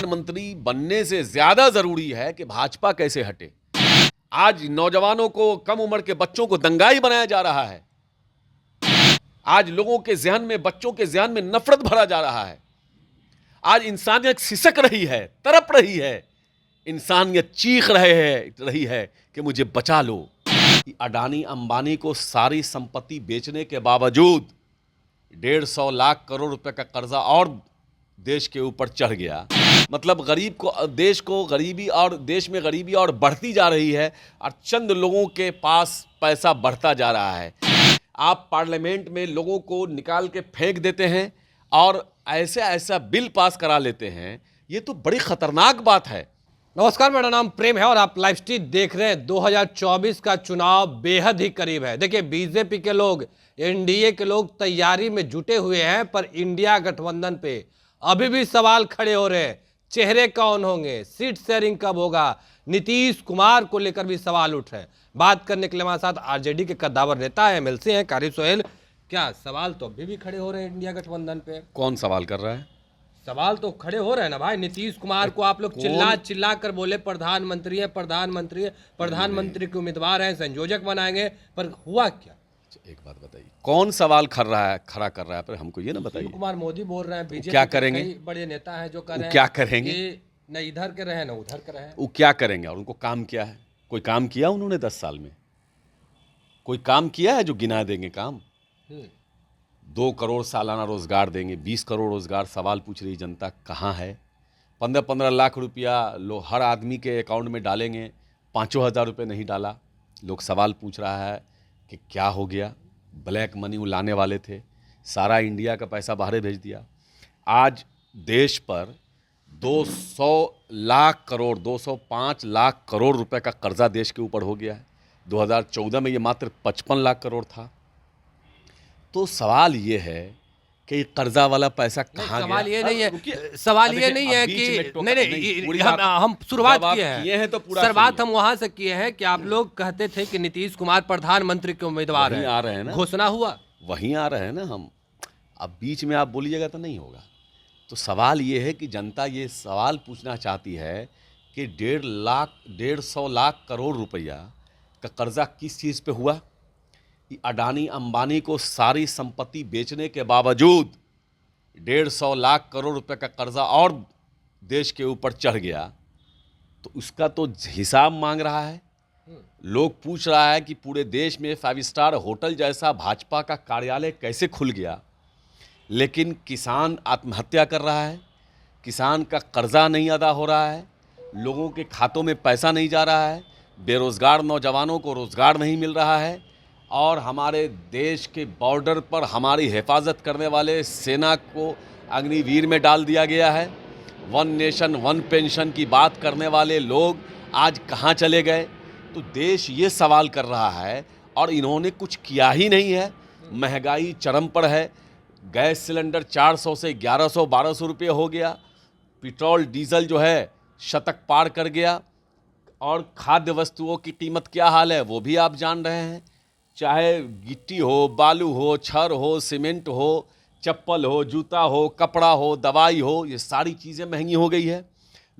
प्रधानमंत्री बनने से ज्यादा जरूरी है कि भाजपा कैसे हटे। आज नौजवानों को, कम उम्र के बच्चों को दंगाई बनाया जा रहा है। आज लोगों के जहन में, बच्चों के जहन में नफरत भरा जा रहा है। आज इंसानियत सिसक रही है, तड़प रही है। इंसानियत चीख रही है कि मुझे बचा लो। अडानी अंबानी को सारी संपत्ति बेचने के बावजूद 150 लाख करोड़ रुपए का कर्जा और देश के ऊपर चढ़ गया। मतलब देश में गरीबी और बढ़ती जा रही है और चंद लोगों के पास पैसा बढ़ता जा रहा है। आप पार्लियामेंट में लोगों को निकाल के फेंक देते हैं और ऐसा बिल पास करा लेते हैं। ये तो बड़ी खतरनाक बात है। नमस्कार, मेरा नाम प्रेम है और आप लाइव स्ट्रीम देख रहे हैं। 2024 का चुनाव बेहद ही करीब है। देखिए, बीजेपी के लोग, एनडीए के लोग तैयारी में जुटे हुए हैं, पर इंडिया गठबंधन पे अभी भी सवाल खड़े हो रहे हैं। चेहरे कौन होंगे, सीट शेयरिंग कब होगा, नीतीश कुमार को लेकर भी सवाल उठ रहे हैं। बात करने के लिए हमारे साथ आरजेडी के कद्दावर नेता है, एमएलसी हैं कारी सोहेल। क्या सवाल तो अभी भी खड़े हो रहे हैं इंडिया गठबंधन पे? कौन सवाल कर रहा है? सवाल तो खड़े हो रहे हैं ना भाई। नीतीश कुमार को आप लोग चिल्ला कर बोले प्रधानमंत्री है, प्रधानमंत्री के उम्मीदवार हैं, संयोजक बनाएंगे, पर हुआ क्या? एक बात बताइए, कौन सवाल खड़ा कर रहा है? पर हमको ये ना बताइए। कुमार मोदी बोल रहे हैं, बीजेपी क्या करेंगे? बड़े नेता हैं जो कर रहे हैं, क्या करेंगे? न इधर के रहे न उधर के रहे। वो क्या करेंगे? और उनको काम क्या है? कोई काम किया उन्होंने 10 साल में? कोई काम किया है जो गिना देंगे काम? 2 करोड़ सालाना रोजगार देंगे, 20 करोड़ रोजगार। सवाल पूछ रही जनता कहाँ है? 15-15 लाख रुपया हर आदमी के अकाउंट में डालेंगे, 5,000 रुपये नहीं डाला। लोग सवाल पूछ रहा है कि क्या हो गया? ब्लैक मनी वो लाने वाले थे, सारा इंडिया का पैसा बाहर भेज दिया। आज देश पर 200 लाख करोड़, 205 लाख करोड़ रुपए का कर्जा देश के ऊपर हो गया है। 2014 में ये मात्र 55 लाख करोड़ था। तो सवाल ये है कि कर्जा वाला पैसा कहाँ गया? सवाल ये नहीं है, सवाल ये नहीं है कि नहीं, हम शुरुआत किए हैं तो पूरा शुरुआत हम वहां से किए हैं कि आप लोग कहते थे कि नीतीश कुमार प्रधानमंत्री के उम्मीदवार हैं, आ रहे हैं ना, घोषणा हुआ, वहीं आ रहे हैं ना हम। अब बीच में आप बोलिएगा तो नहीं होगा। तो सवाल ये है कि जनता ये सवाल पूछना चाहती है कि 150 लाख करोड़ रुपया का कर्जा किस चीज़ पे हुआ? अडानी अंबानी को सारी संपत्ति बेचने के बावजूद 150 लाख करोड़ रुपए का कर्जा और देश के ऊपर चढ़ गया। तो उसका तो हिसाब मांग रहा है। लोग पूछ रहा है कि पूरे देश में 5 स्टार होटल जैसा भाजपा का कार्यालय कैसे खुल गया, लेकिन किसान आत्महत्या कर रहा है, किसान का कर्जा नहीं अदा हो रहा है, लोगों के खातों में पैसा नहीं जा रहा है, बेरोजगार नौजवानों को रोजगार नहीं मिल रहा है, और हमारे देश के बॉर्डर पर हमारी हिफाजत करने वाले सेना को अग्निवीर में डाल दिया गया है। 1 नेशन 1 पेंशन की बात करने वाले लोग आज कहाँ चले गए? तो देश ये सवाल कर रहा है और इन्होंने कुछ किया ही नहीं है। महंगाई चरम पर है। गैस सिलेंडर 400 से 1100-1200 रुपये हो गया। पेट्रोल डीजल जो है शतक पार कर गया। और खाद्य वस्तुओं की कीमत क्या हाल है वो भी आप जान रहे हैं। चाहे गिट्टी हो, बालू हो, छड़ हो, सीमेंट हो, चप्पल हो, जूता हो, कपड़ा हो, दवाई हो, ये सारी चीज़ें महंगी हो गई है।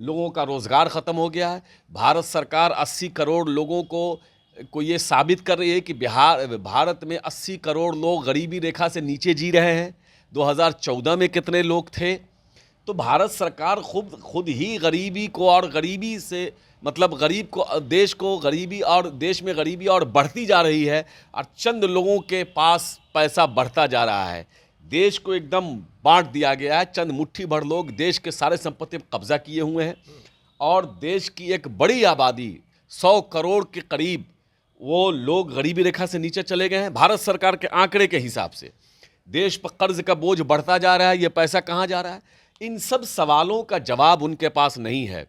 लोगों का रोज़गार ख़त्म हो गया है। भारत सरकार 80 करोड़ लोगों को ये साबित कर रही है कि भारत में 80 करोड़ लोग गरीबी रेखा से नीचे जी रहे हैं। 2014 में कितने लोग थे? तो भारत सरकार खुद ही गरीबी को और गरीबी से मतलब देश में गरीबी और बढ़ती जा रही है और चंद लोगों के पास पैसा बढ़ता जा रहा है। देश को एकदम बांट दिया गया है। चंद मुट्ठी भर लोग देश के सारे संपत्ति पर कब्जा किए हुए हैं और देश की एक बड़ी आबादी 100 करोड़ के करीब वो लोग गरीबी रेखा से नीचे चले गए हैं। भारत सरकार के आंकड़े के हिसाब से देश पर कर्ज का बोझ बढ़ता जा रहा है। ये पैसा कहाँ जा रहा है? इन सब सवालों का जवाब उनके पास नहीं है।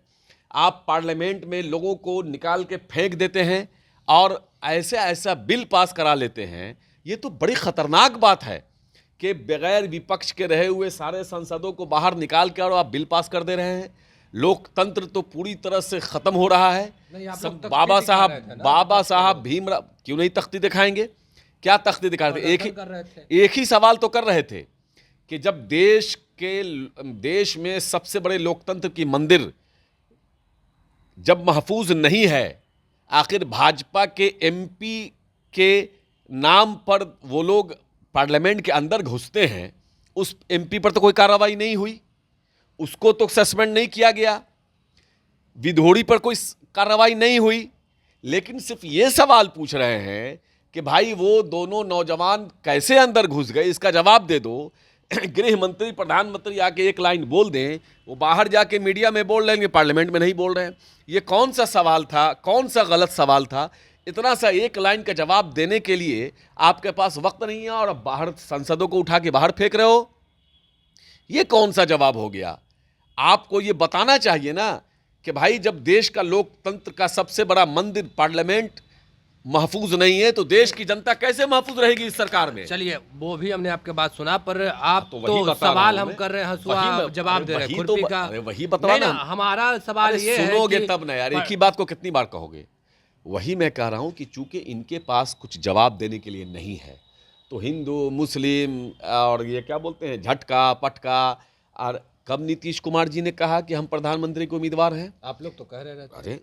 आप पार्लियामेंट में लोगों को निकाल के फेंक देते हैं और ऐसा बिल पास करा लेते हैं। ये तो बड़ी खतरनाक बात है कि बगैर विपक्ष के रहे हुए सारे सांसदों को बाहर निकाल के और आप बिल पास कर दे रहे हैं। लोकतंत्र तो पूरी तरह से खत्म हो रहा है। सब बाबा साहब भीमराव क्यों नहीं तख्ती दिखाएंगे? क्या तख्ती दिखा रहे थे? एक ही सवाल तो कर रहे थे कि जब देश देश में सबसे बड़े लोकतंत्र की मंदिर जब महफूज नहीं है, आखिर भाजपा के एमपी के नाम पर वो लोग पार्लियामेंट के अंदर घुसते हैं, उस एमपी पर तो कोई कार्रवाई नहीं हुई, उसको तो सस्पेंड नहीं किया गया, विधोड़ी पर कोई कार्रवाई नहीं हुई, लेकिन सिर्फ ये सवाल पूछ रहे हैं कि भाई वो दोनों नौजवान कैसे अंदर घुस गए, इसका जवाब दे दो। गृह मंत्री, प्रधानमंत्री आके एक लाइन बोल दें, वो बाहर जाके मीडिया में बोल लेंगे, पार्लियामेंट में नहीं बोल रहे हैं। ये कौन सा सवाल था, कौन सा गलत सवाल था? इतना सा एक लाइन का जवाब देने के लिए आपके पास वक्त नहीं है और अब बाहर सांसदों को उठा के बाहर फेंक रहे हो। ये कौन सा जवाब हो गया? आपको ये बताना चाहिए ना कि भाई जब देश का लोकतंत्र का सबसे बड़ा मंदिर पार्लियामेंट महफूज नहीं है तो देश की जनता कैसे महफूज रहेगी इस सरकार में? चलिए, वो भी हमने आपके बात सुना, पर आप तो वही तो बता रहा सवाल हूं हम मैं। कर रहे हैं, वही हंसुआ मैं- जवाब दे रहे वही हैं तो खुरपी का। अरे वही बतवा नहीं ना। ना, हमारा सवाल अरे ये है सुनोगे कि तब ना यार, एक ही बात को कितनी बार कहोगे? वही मैं कह रहा हूं कि चूंकि इनके पास कुछ जवाब देने के लिए नहीं है, तो हिंदू, मुस्लिम और ये क्या बोलते हैं, झटका पटका। और कब नीतीश कुमार जी ने कहा कि हम प्रधानमंत्री के उम्मीदवार हैं? आप लोग तो कह रहे रहते हैं। अरे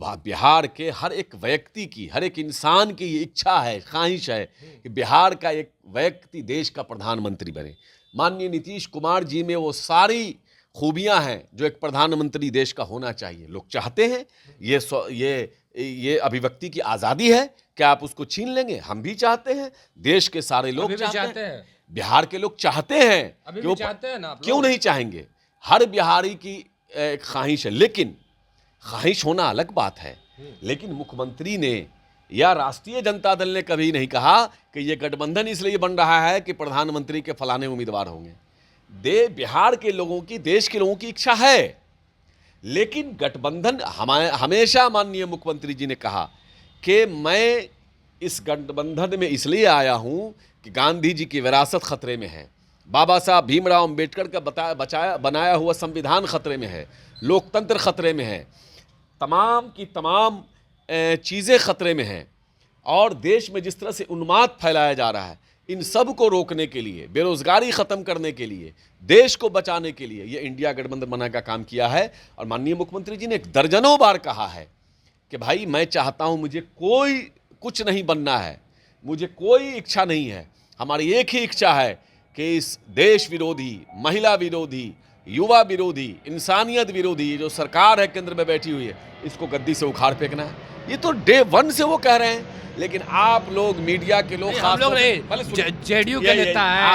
बिहार के हर एक व्यक्ति की, हर एक इंसान की ये इच्छा है, ख्वाहिश है कि बिहार का एक व्यक्ति देश का प्रधानमंत्री बने। माननीय नीतीश कुमार जी में वो सारी खूबियां हैं जो एक प्रधानमंत्री देश का होना चाहिए। लोग चाहते हैं, ये अभिव्यक्ति की आज़ादी है, क्या आप उसको छीन लेंगे? हम भी चाहते हैं, देश के सारे लोग अभी भी चाहते हैं, हैं। बिहार के लोग चाहते हैं। अभी कि भी वो चाहते हैं ना आप क्यों लोग? नहीं चाहेंगे? हर बिहारी की एक ख्वाहिश है, लेकिन ख्वाहिश होना अलग बात है। लेकिन मुख्यमंत्री ने या राष्ट्रीय जनता दल ने कभी नहीं कहा कि ये गठबंधन इसलिए बन रहा है कि प्रधानमंत्री के फलाने उम्मीदवार होंगे। बिहार के लोगों की, देश के लोगों की इच्छा है, लेकिन गठबंधन हमेशा माननीय मुख्यमंत्री जी ने कहा कि मैं इस गठबंधन में इसलिए आया हूं कि गांधी जी की विरासत खतरे में है, बाबा साहब भीमराव अंबेडकर का बनाया हुआ संविधान खतरे में है, लोकतंत्र खतरे में है, तमाम की तमाम चीज़ें खतरे में हैं, और देश में जिस तरह से उन्माद फैलाया जा रहा है, इन सब को रोकने के लिए, बेरोजगारी ख़त्म करने के लिए, देश को बचाने के लिए ये इंडिया गठबंधन बनाने का काम किया है। और माननीय मुख्यमंत्री जी ने दर्जनों बार कहा है कि भाई मैं चाहता हूँ, मुझे कोई कुछ नहीं बनना है, मुझे कोई इच्छा नहीं है, हमारी एक ही इच्छा है कि इस देश विरोधी, महिला विरोधी, युवा विरोधी, इंसानियत विरोधी ये जो सरकार है केंद्र में बैठी हुई है, इसको गद्दी से उखाड़ फेंकना है। ये तो डे वन से वो कह रहे हैं, लेकिन आप लोग, मीडिया के लोग, हम लोग नहीं, जेडीयू के नेता है,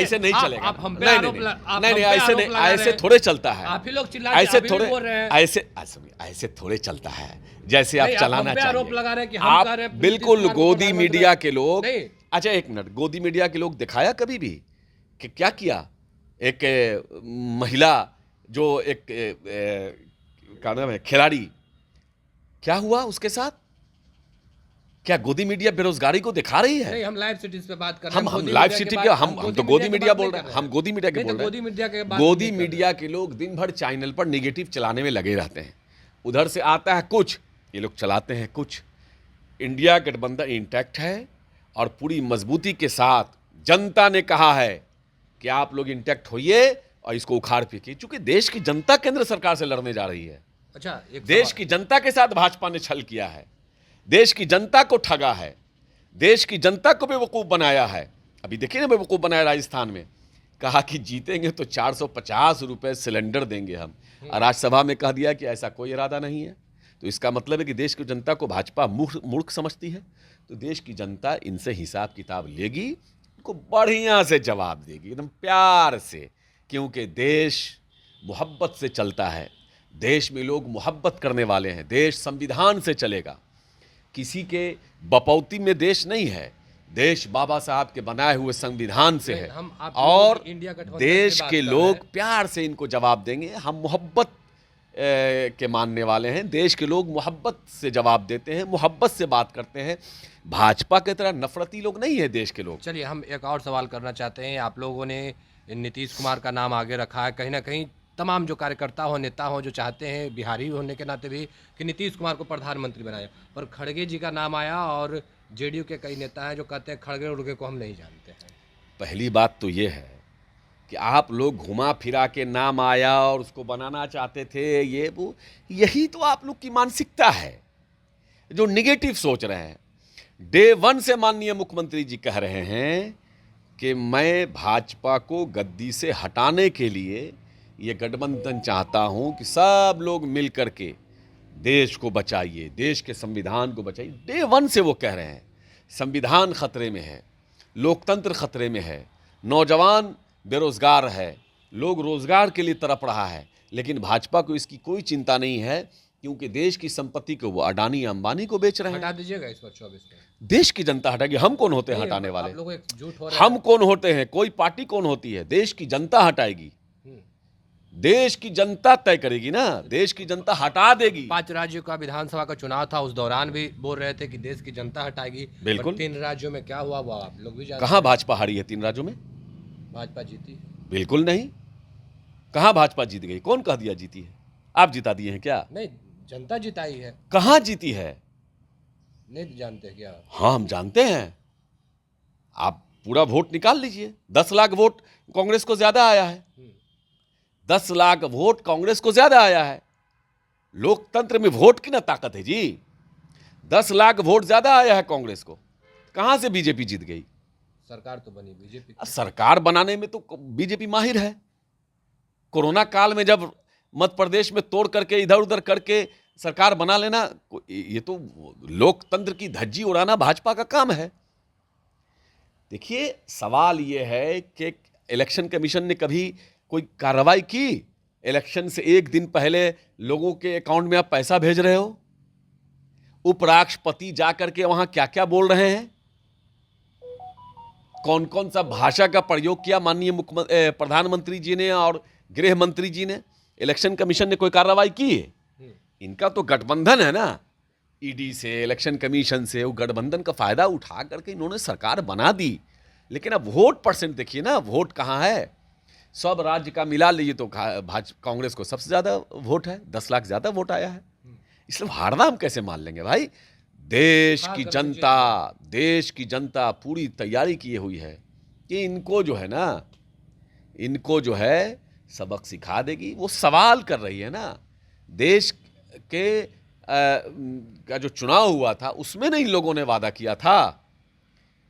ऐसे नहीं चलेगा। आप हम पे नहीं आरोप नहीं लगा- आप नहीं हम नहीं, पे ऐसे आरोप नहीं, लगा रहे ऐसे हैं। थोड़े चलता है। आप ही लोग चिल्ला ऐसे अभी भी थोड़े बोल रहे हैं। ऐसे थोड़े चलता है जैसे आप नहीं, आप चलाना हम पे आरोप लगा रहे हैं कि चाहिए। हम कह रहे आप हैं बिल्कुल नीतीश कुमार को गोदी प्रधानमंत्री मीडिया के लोग, नहीं। अच्छा एक मिनट, गोदी मीडिया के लोग दिखाया कभी भी कि क्या किया? एक महिला जो एक क्या नाम है, खिलाड़ी, क्या हुआ उसके साथ? क्या गोदी मीडिया बेरोजगारी को दिखा रही है? नहीं, हम लाइव सिटीज पे बात कर रहे हैं। हम गोदी लाइव मीडिया सिटी के के, बात- हम तो गोदी मीडिया की बोल बात रहे नहीं हैं, हम गोदी मीडिया के नहीं, बोल तो रहे गोदी मीडिया के बात गोदी नहीं कर रहे। मीडिया के लोग दिन भर चैनल पर निगेटिव चलाने में लगे रहते हैं। उधर से आता है कुछ, ये लोग चलाते हैं कुछ। इंडिया गठबंधन इंटैक्ट है और पूरी मजबूती के साथ जनता ने कहा है कि आप लोग इंटैक्ट होइए और इसको उखाड़ फेंकिए, क्योंकि देश की जनता केंद्र सरकार से लड़ने जा रही है। अच्छा, एक देश की जनता के साथ भाजपा ने छल किया है, देश की जनता को ठगा है, देश की जनता को बेवकूफ़ बनाया है। अभी देखिए ना, बेवकूफ़ बनाया राजस्थान में, कहा कि जीतेंगे तो 450 रुपए सिलेंडर देंगे हम, और राज्यसभा में कह दिया कि ऐसा कोई इरादा नहीं है। तो इसका मतलब है कि देश की जनता को भाजपा मूर्ख समझती है। तो देश की जनता इनसे हिसाब किताब लेगी, उनको बढ़िया से जवाब देगी, एकदम प्यार से, क्योंकि देश मोहब्बत से चलता है, देश में लोग मोहब्बत करने वाले हैं, देश संविधान से चलेगा, किसी के बपौती में देश नहीं है, देश बाबा साहब के बनाए हुए संविधान से है। और इंडिया गठबंधन देश की बात के कर रहे लोग हैं। प्यार से इनको जवाब देंगे। हम मोहब्बत के मानने वाले हैं, देश के लोग मोहब्बत से जवाब देते हैं, मोहब्बत से बात करते हैं। भाजपा की तरह नफरती लोग नहीं है देश के लोग। चलिए, हम एक और सवाल करना चाहते हैं। आप लोगों ने नीतीश कुमार का नाम आगे रखा है, कहीं ना कहीं तमाम जो कार्यकर्ता हो, नेता हो, जो चाहते हैं बिहारी होने के नाते भी कि नीतीश कुमार को प्रधानमंत्री बनाया, पर खड़गे जी का नाम आया और जेडीयू के कई नेता हैं जो कहते हैं खड़गे उड़गे को हम नहीं जानते हैं। पहली बात तो ये है कि आप लोग घुमा फिरा के नाम आया और उसको बनाना चाहते थे, ये वो, यही तो आप लोग की मानसिकता है जो निगेटिव सोच रहे हैं। डे वन से माननीय मुख्यमंत्री जी कह रहे हैं कि मैं भाजपा को गद्दी से हटाने के लिए ये गठबंधन चाहता हूं कि सब लोग मिल करके देश को बचाइए, देश के संविधान को बचाइए। डे वन से वो कह रहे हैं संविधान खतरे में है, लोकतंत्र खतरे में है, नौजवान बेरोजगार है, लोग रोजगार के लिए तड़प रहा है, लेकिन भाजपा को इसकी कोई चिंता नहीं है क्योंकि देश की संपत्ति को वो अडानी अंबानी को बेच रहे हैं। हटा दीजिएगा इस बार 24 में। देश की जनता हटाएगी। हम कौन होते हैं हटाने वाले? आप लोग एक झूठ हो रहा हम कौन होते हैं? कोई पार्टी कौन होती है? देश की जनता हटाएगी। देश की जनता तय करेगी ना, देश की जनता हटा देगी। 5 राज्यों का विधानसभा का चुनाव था, उस दौरान भी बोल रहे थे कि देश की जनता हटाएगी। बिल्कुल। 3 राज्यों में क्या हुआ वो आप लोग भी जानते कहां भाजपा हारी है 3 राज्यों में? हैं। भाजपा जीती? बिल्कुल नहीं। कहां भाजपा जीत गई? कौन कह दिया जीती है? आप जिता दिए हैं क्या? नहीं, जनता जिताई है। कहां जीती है? नहीं जानते क्या? हाँ, हम जानते हैं। आप पूरा वोट निकाल लीजिए। 10 लाख वोट कांग्रेस को ज्यादा आया है। 10 लाख वोट कांग्रेस को ज्यादा आया है। लोकतंत्र में वोट की ना ताकत है जी। 10 लाख वोट ज्यादा आया है कांग्रेस को। कहां से बीजेपी जीत गई? सरकार तो बनी बीजेपी। सरकार बनाने में तो बीजेपी माहिर है। कोरोना काल में जब मध्य प्रदेश में तोड़ करके इधर उधर करके सरकार बना लेना, ये तो लोकतंत्र की धज्जी उड़ाना भाजपा का काम है। देखिए, सवाल ये है कि इलेक्शन कमीशन ने कभी कोई कार्रवाई की? इलेक्शन से एक दिन पहले लोगों के अकाउंट में आप पैसा भेज रहे हो। उपराष्ट्रपति जाकर के वहां क्या क्या बोल रहे हैं, कौन कौन सा भाषा का प्रयोग किया माननीय प्रधानमंत्री जी ने और गृह मंत्री जी ने। इलेक्शन कमीशन ने कोई कार्रवाई की है? इनका तो गठबंधन है ना, ईडी से, इलेक्शन कमीशन से। वो गठबंधन का फायदा उठा करके इन्होंने सरकार बना दी। लेकिन अब वोट परसेंट देखिए ना, वोट कहां है? सब राज्य का मिला लीजिए तो कांग्रेस को सबसे ज्यादा वोट है, 10 लाख ज्यादा वोट आया है। इसलिए हारना हम कैसे मान लेंगे भाई? देश की जनता पूरी तैयारी किए हुई है कि इनको जो है सबक सिखा देगी। वो सवाल कर रही है ना। देश के का जो चुनाव हुआ था उसमें नहीं लोगों ने वादा किया था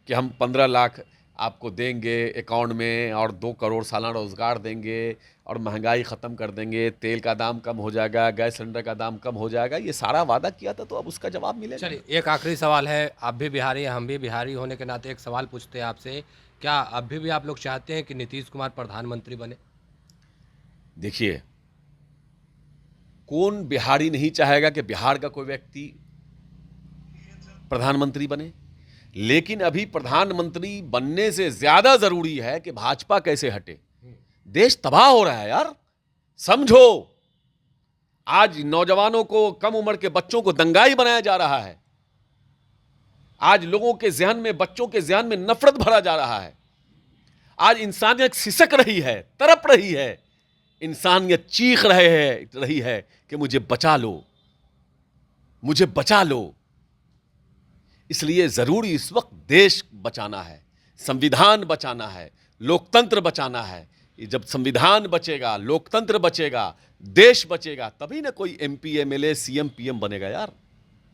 कि हम 15 लाख आपको देंगे अकाउंट में और 2 करोड़ सालाना रोजगार देंगे और महंगाई ख़त्म कर देंगे, तेल का दाम कम हो जाएगा, गैस सिलेंडर का दाम कम हो जाएगा। ये सारा वादा किया था, तो अब उसका जवाब मिलेगा। चलिए, एक आखिरी सवाल है। आप भी बिहारी हैं, हम भी बिहारी होने के नाते एक सवाल पूछते हैं आपसे। क्या अभी भी आप लोग चाहते हैं कि नीतीश कुमार प्रधानमंत्री बने? देखिए, कौन बिहारी नहीं चाहेगा कि बिहार का कोई व्यक्ति प्रधानमंत्री बने? लेकिन अभी प्रधानमंत्री बनने से ज्यादा जरूरी है कि भाजपा कैसे हटे। देश तबाह हो रहा है यार, समझो। आज नौजवानों को, कम उम्र के बच्चों को दंगाई बनाया जा रहा है। आज लोगों के ज़हन में, बच्चों के ज़हन में नफरत भरा जा रहा है। आज इंसानियत सिसक रही है, तड़प रही है। इंसानियत चीख रही है कि मुझे बचा लो, मुझे बचा लो। इसलिए जरूरी इस वक्त देश बचाना है, संविधान बचाना है, लोकतंत्र बचाना है। जब संविधान बचेगा, लोकतंत्र बचेगा, देश बचेगा, तभी ना कोई MP MLA CM PM बनेगा यार।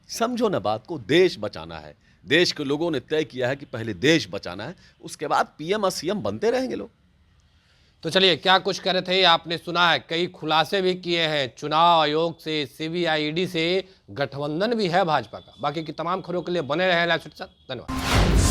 समझो ना बात को। देश बचाना है। देश के लोगों ने तय किया है कि पहले देश बचाना है, उसके बाद PM और CM बनते रहेंगे लोग। तो चलिए, क्या कुछ कह रहे थे आपने सुना है। कई खुलासे भी किए हैं चुनाव आयोग से, CBI ED से। गठबंधन भी है भाजपा का। बाकी की तमाम खबरों के लिए बने रहे लाइव के साथ। धन्यवाद।